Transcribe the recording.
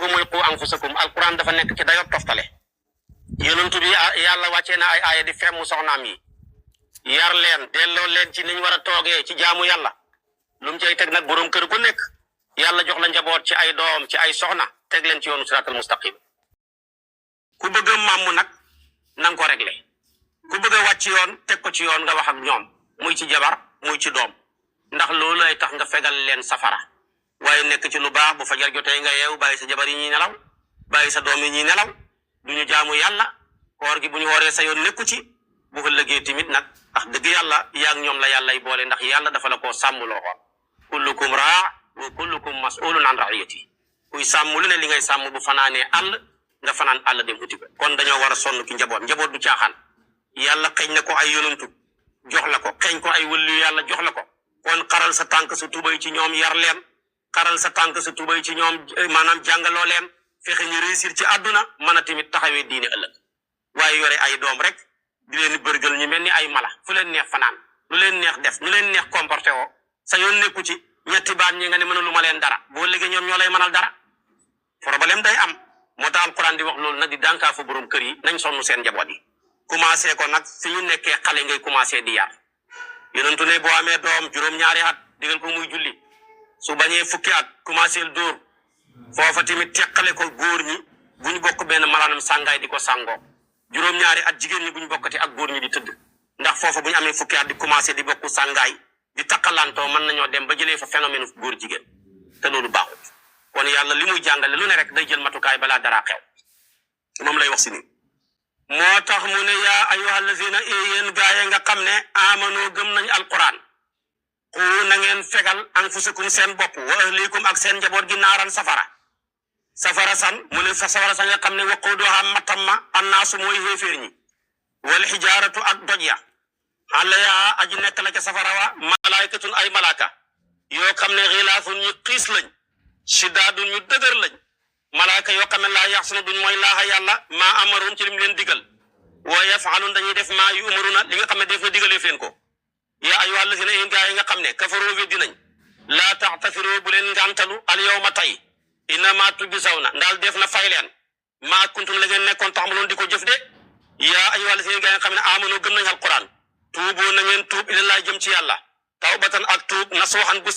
tegu muy qu anfusakum alquran dafa nekk ci dayo toftale yonent bi yàlla wàccee na ay aaya di femmu soxnaam yi yar leen delloo leen ci niñ war a toogee ci jaamu yàlla lu mu cay teg nag borom kër gu nekk yàlla jox la njaboot ci ay doom ci ay soxna teg leen ci yoonu siraatal mustaqim ku bëgg a màmm nag nanga ko réglé ku bëgg a wàcc yoon teg ko ci yoon nga wax ak ñoom muy ci jabar muy ci doom ndax loolu lay tax nga fegal leen safara waaye nekk ci lu baax bu fajar jotee nga yeewu bàyyi sa jabar yi ñuy nelaw bàyyi sa doom yi ñuy nelaw duñu jaamu yàlla koor gi bu ñu wooree sa yoon nekku ci bu ko lëggee tamit nag ndax dëgg yàlla yaag ñoom la yàlla y boole ndax yàlla dafa la koo sàmm loo xoon kullukum raa wa kullukum mas'ulun an ra'iyati kuy sàmm lu ne li ngay sàmm bu fanaanee àll nga fanaan àll dem uti ko kon dañoo war a sonn ki njaboot du caaxaan yàlla xeeñ na ko ay yonantu jox la ko xeeñ ko ay wëllu yàlla jox la ko kon xaral sa tànk sa tubay ci ñoom yar leen xaral sa tànk sa tubay ci ñoom maanaam jàngaloo leen fexe ñu réussir ci àdduna mën a tamit taxawee diine ëllëg waaye yore ay doom rek di leen bërgal ñu mel ni ay mala fu leen neex fanaan lu leen neex def ñu leen neex comporté woo sa yoon nekku ci ñetti baat ñi nga ne mënalu ma leen dara boo léegi ñoom ñoo lay mënal dara problème day am moo tax alquran di wax loolu nag di dànkaa fa borom kër yi nañ sonn seen njaboot yi commencé ko nag fi ñu nekkee xale ngay commencé di yar yonentu ne boo amee doom juróom-ñaari at digal ko muy julli su bañee fukki at commencé dóor foofa tamit teqale ko góor ñi buñ bokk benn malaanam sàngaay di ko sàngoo juróom-ñaari at jigéen ñi buñ bokkati ak góor ñi di tëdd ndax foofa buñu amee fukki at di commencé di bokku sàngaay di takkalantoo mën nañoo dem ba jëlee fa phénomène góor jigéen te loolu baaxut kon yàlla li muy jàngale lu ne rek day jël matukaay balaa dara xew moom lay wax si ni moo tax mu ne yaa ayyuhal lazina yéen gaaye nga xam ne amano gëm nañ alquran xu na ngeen fegal anfusakum seen bopp wa ahlikum ak seen njaboot gi naaran safara san mu ne fa safara san nga xam ne waquduha matamma annaasu mooy xéeféer ñi wal xijaaratu ak doj ya alayha aji nekk la ca safara wa malaykatun ay malaka yoo xam ne xilaafun ñu xiis lañ shidaadun ñu dëgër lañ malaaka yoo xam ne laa yaxsuna duñ mooy laaxa yàlla maa amaroon ci lim leen digal wa yafaalun dañuy def maa yu umaruna li nga xam ne def na digalee feen ko yaa ayyuhal lazina yéen gaa yi nga xam ne kafaroo weddi nañ laa taxtafiroo bu leen ngàntalu al yawma tey innama tujzawna ndaal def na fay leen maa kuntum la ngeen nekkoon tax mu loon di ko jëf de yaa ayyuhal lazina yéen gaa yi nga xam ne amanu gëm nañ alquran tuuboo na ngeen tuub ilallaah jëm ci yàlla tawbatan ak tuub nasuuxan bu